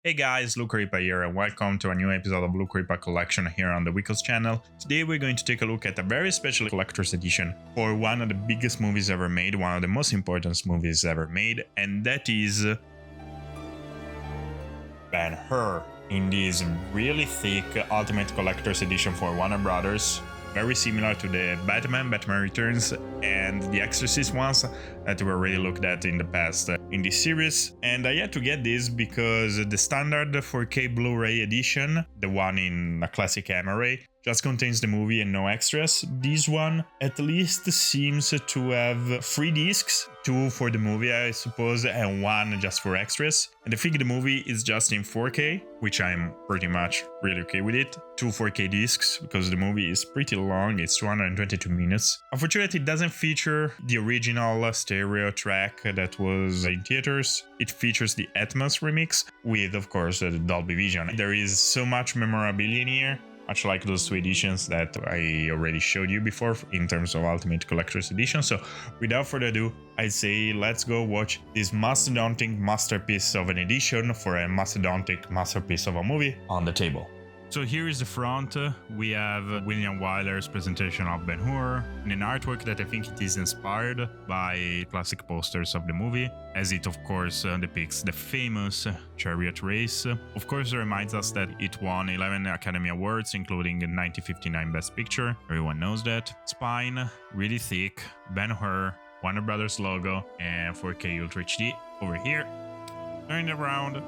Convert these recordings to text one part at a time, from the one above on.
Hey guys, LukeRipa here and welcome to a new episode of LukeRipa Collection here on the WIKOS channel. Today we're going to take a look at a very special collector's edition for one of the biggest movies ever made, one of the most important movies ever made, and that is Ben-Hur in this really thick Ultimate Collector's Edition for Warner Brothers. Very similar to the Batman Returns, and the Exorcist ones that we already looked at in the past in this series. And I had to get this because the standard 4K Blu-ray edition, the one in a classic Amaray, just contains the movie and no extras. This one at least seems to have 3 discs, 2 for the movie I suppose and 1 just for extras. And I think the movie is just in 4K, which I'm pretty much really okay with it. 2 4K discs because the movie is pretty long, it's 222 minutes. Unfortunately it doesn't feature the original stereo track that was in theaters. It features the Atmos remix with of course the Dolby Vision. There is so much memorabilia in here, much like those 2 editions that I already showed you before in terms of Ultimate Collector's Edition. So without further ado, I say let's go watch this mastodontic masterpiece of an edition for a mastodontic masterpiece of a movie on the table. So here is the front. We have William Wyler's presentation of Ben-Hur in an artwork that I think it is inspired by classic posters of the movie, as it of course depicts the famous chariot race. Of course it reminds us that it won 11 Academy Awards, including 1959 Best Picture. Everyone knows that. Spine, really thick, Ben-Hur, Warner Brothers logo, and 4K Ultra HD over here. Turn it around.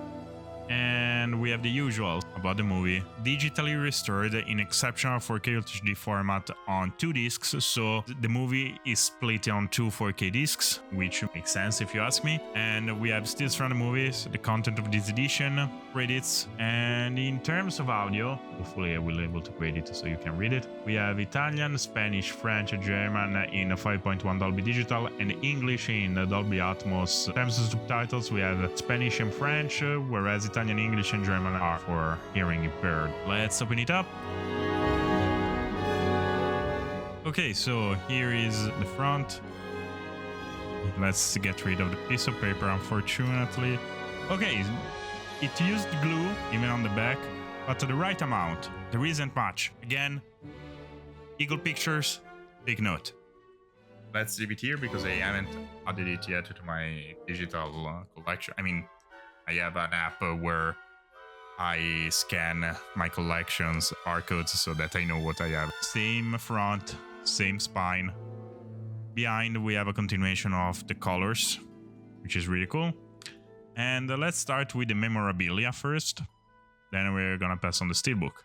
And we have the usual about the movie, digitally restored in exceptional 4K Ultra HD format on 2 discs, so the movie is split on 2 4K discs, which makes sense if you ask me. And we have stills from the movies, the content of this edition, credits, and in terms of audio, hopefully I will be able to create it so you can read it. We have Italian, Spanish, French, German in 5.1 Dolby Digital, and English in Dolby Atmos. In terms of subtitles, we have Spanish and French, whereas Italian, English, and German are for hearing impaired. Let's open it up. Okay, so here is the front. Let's get rid of the piece of paper, unfortunately. Okay, it used glue even on the back, but to the right amount. There isn't much. Again, Eagle Pictures, big note. Let's leave it here because I haven't added it yet to my digital collection. I mean, I have an app where I scan my collection's barcodes so that I know what I have. Same front, same spine. Behind we have a continuation of the colors, which is really cool. And let's start with the memorabilia first. Then we're gonna pass on the Steelbook.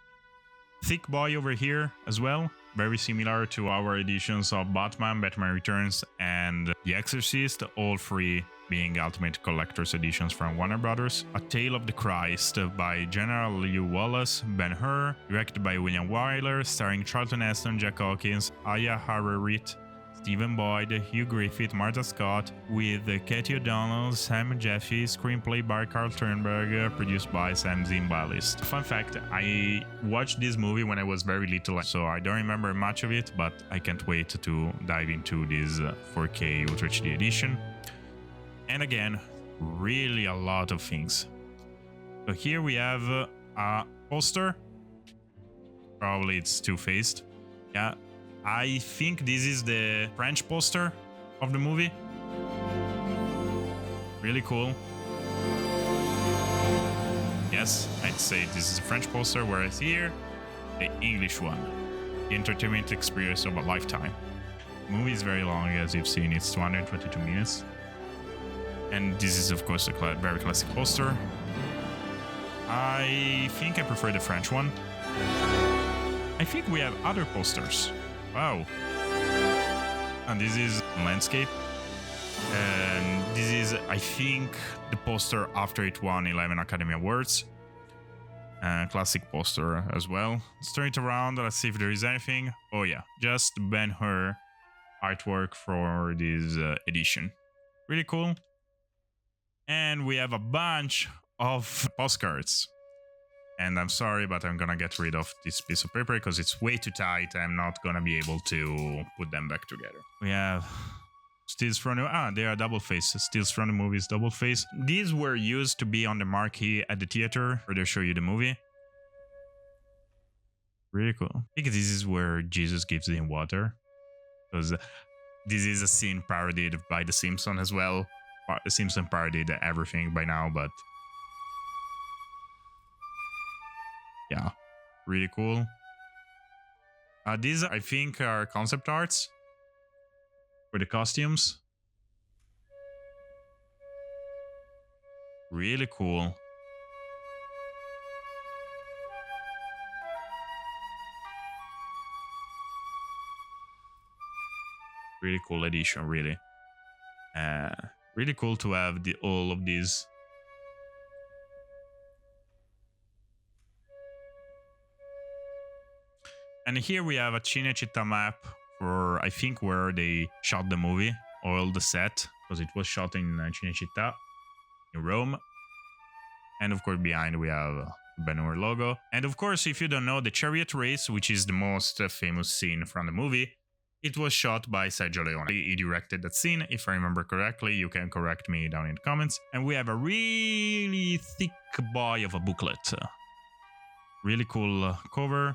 Thick boy over here as well. Very similar to our editions of Batman Returns, and The Exorcist, all 3 being Ultimate Collector's Editions from Warner Brothers. A Tale of the Christ by General Lew Wallace, Ben-Hur, directed by William Wyler, starring Charlton Heston, Jack Hawkins, Aya Hararit, Stephen Boyd, Hugh Griffith, Martha Scott, with Katie O'Donnell, Sam Jeffy, screenplay by Carl Turnberg, produced by Sam Zimbalist. Fun fact, I watched this movie when I was very little, so I don't remember much of it, but I can't wait to dive into this 4K Ultra HD edition. And again, really a lot of things. So here we have a poster. Probably it's two-faced. Yeah. I think this is the French poster of the movie. Really cool. Yes, I'd say this is the French poster, whereas here, the English one. The entertainment experience of a lifetime. The movie is very long, as you've seen, it's 222 minutes. And this is, of course, a very classic poster. I think I prefer the French one. I think we have other posters. Wow. And this is landscape. And this is, I think, the poster after it won 11 Academy Awards. Classic poster as well. Let's turn it around. Let's see if there is anything. Oh yeah, just Ben-Hur artwork for this edition. Really cool. And we have a bunch of postcards. And I'm sorry, but I'm gonna get rid of this piece of paper because it's way too tight. I'm not gonna be able to put them back together. We have Stills from they are double face. Stills from the movie is double face. These were used to be on the marquee at the theater where they show you the movie. Really cool. I think this is where Jesus gives him water, because this is a scene parodied by The Simpsons as well. The Simpsons parodied everything by now, but yeah, really cool. These I think are concept arts for the costumes. Really cool. Really cool edition, really. Really cool to have all of these. And here we have a Cinecittà map for, I think, where they shot the movie, all the set, because it was shot in Cinecittà, in Rome. And of course, behind we have Ben-Hur logo. And of course, if you don't know, the chariot race, which is the most famous scene from the movie, it was shot by Sergio Leone. He directed that scene, if I remember correctly. You can correct me down in the comments. And we have a really thick boy of a booklet. Really cool cover.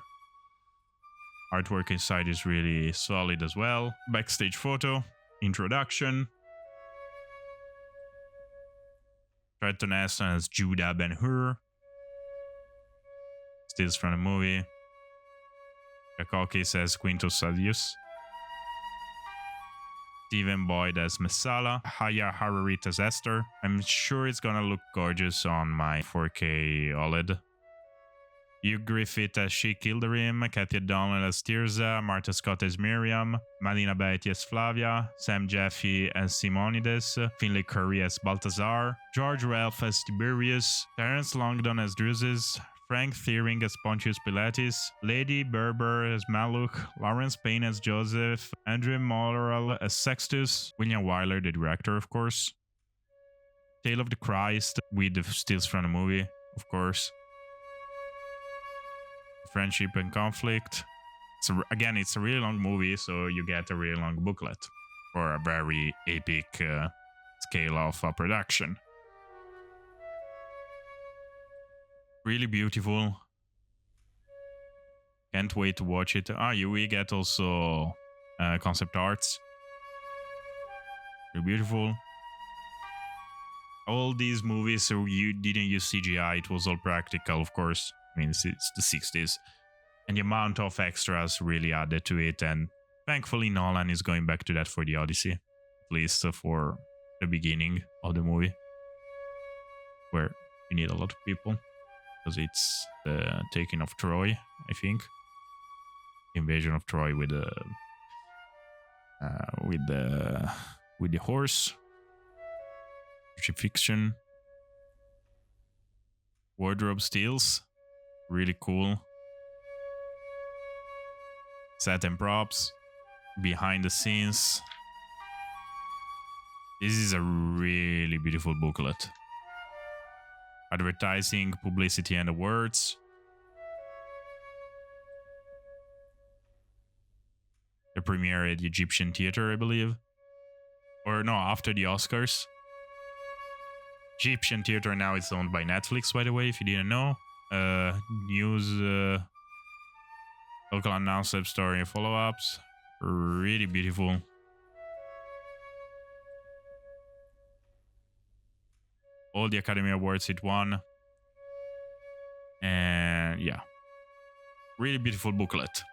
Artwork inside is really solid as well. Backstage photo, introduction. Charlton Heston as Judah Ben-Hur. Stills from the movie. Kakakis as Quintus Sadius. Stephen Boyd as Messala. Haya Hararit as Esther. I'm sure it's gonna look gorgeous on my 4K OLED. Hugh Griffith as Sheik Ilderim, Kathy Donald as Tirza, Martha Scott as Miriam, Malina Beatty as Flavia, Sam Jeffy as Simonides, Finlay Curry as Baltazar, George Ralph as Tiberius, Terence Longdon as Drusus, Frank Thiering as Pontius Pilatus, Lady Berber as Maluk, Lawrence Payne as Joseph, Andrew Moral as Sextus, William Wyler, the director, of course, Tale of the Christ with the stills from the movie, of course. Friendship and Conflict. Again, it's a really long movie, so you get a really long booklet for a very epic scale of production. Really beautiful. Can't wait to watch it. We get also concept arts. Really beautiful. All these movies, so you didn't use CGI, it was all practical, of course. I mean, it's the 60s. And the amount of extras really added to it. And thankfully, Nolan is going back to that for the Odyssey. At least for the beginning of the movie. Where you need a lot of people. Because it's the taking of Troy, I think. Invasion of Troy with the horse. Crucifixion. Wardrobe steals. Really cool. Set and props. Behind the scenes. This is a really beautiful booklet. Advertising, publicity, and awards. The premiere at the Egyptian Theater, I believe. Or no, after the Oscars. Egyptian Theater now is owned by Netflix, by the way, if you didn't know. News, local announcement, story, and follow-ups. Really beautiful. All the Academy Awards it won. And yeah. Really beautiful booklet.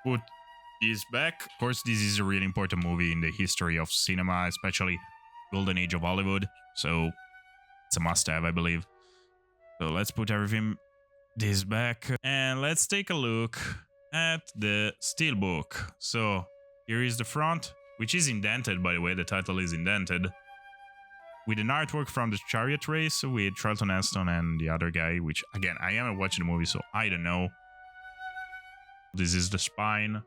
Put this back. Of course, this is a really important movie in the history of cinema, especially Golden Age of Hollywood. So it's a must-have, I believe. So let's put everything this back. And let's take a look at the Steelbook. So here is the front, which is indented, by the way. The title is indented. With an artwork from the chariot race with Charlton Heston and the other guy, which, again, I haven't watched the movie, so I don't know. This is the spine.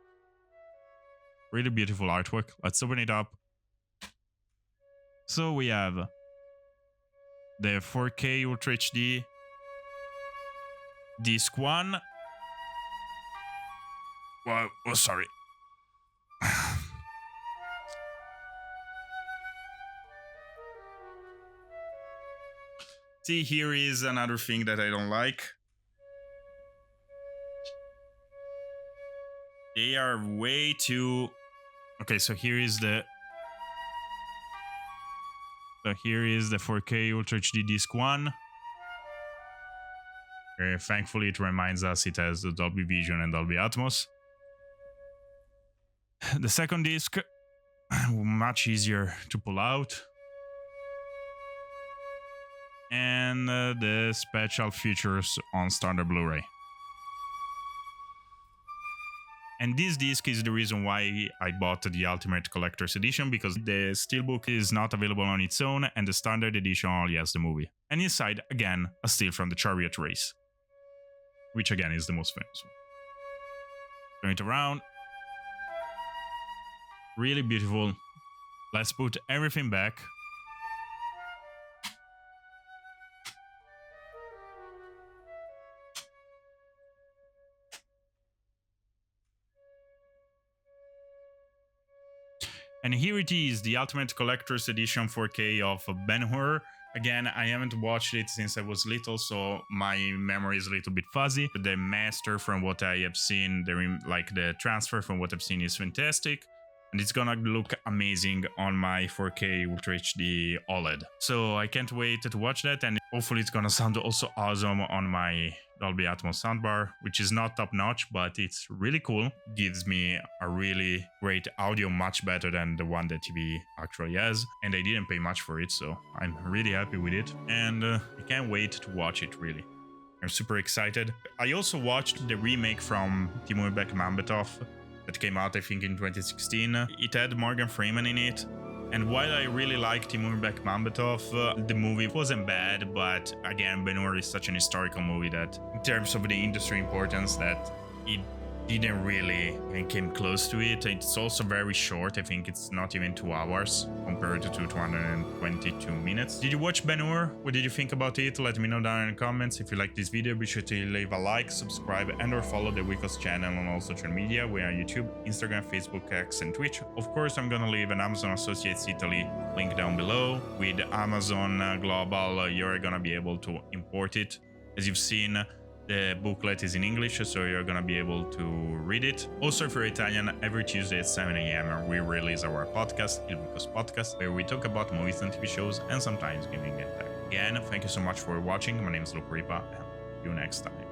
Really beautiful artwork. Let's open it up. So we have the 4K Ultra HD Disc 1. Well, oh, sorry. See, here is another thing that I don't like. They are way too... Okay, so here is the 4K Ultra HD Disc 1. Thankfully, it reminds us it has the Dolby Vision and Dolby Atmos. The second disc, much easier to pull out. And the special features on standard Blu-ray. And this disc is the reason why I bought the Ultimate Collector's Edition, because the Steelbook is not available on its own and the standard edition only has the movie. And inside, again, a still from the Chariot Race, which again is the most famous one. Turn it around. Really beautiful. Let's put everything back. And here it is, the Ultimate Collector's Edition 4K of Ben-Hur. Again, I haven't watched it since I was little, so my memory is a little bit fuzzy. The master, from what I have seen, the transfer from what I've seen, is fantastic. And it's gonna look amazing on my 4K Ultra HD OLED. So I can't wait to watch that, and hopefully it's gonna sound also awesome on my Dolby Atmos soundbar, which is not top notch, but it's really cool. Gives me a really great audio, much better than the one that TV actually has. And I didn't pay much for it, so I'm really happy with it. And I can't wait to watch it, really. I'm super excited. I also watched the remake from Timur Bekmambetov that came out, I think, in 2016. It had Morgan Freeman in it. And while I really like Timur Bekmambetov, the movie wasn't bad, but again, Ben-Hur is such an historical movie that, in terms of the industry importance, that it didn't really even came close to it. It's also very short. I think it's not even 2 hours compared to 222 minutes. Did you watch Ben-Hur? What did you think about it? Let me know down in the comments. If you like this video, be sure to leave a like, subscribe, and or follow the WIKOS channel on all social media. We are on YouTube, Instagram, Facebook, X, and Twitch. Of course, I'm gonna leave an Amazon Associates Italy link down below. With Amazon Global, you're gonna be able to import it. As you've seen, the booklet is in English, so you're gonna be able to read it. Also, if you're Italian, every Tuesday at 7 AM, we release our podcast, Il WIKOS Podcast, where we talk about movies and TV shows, and sometimes gaming and tech. Again, thank you so much for watching. My name is LukeRipa, and see you next time.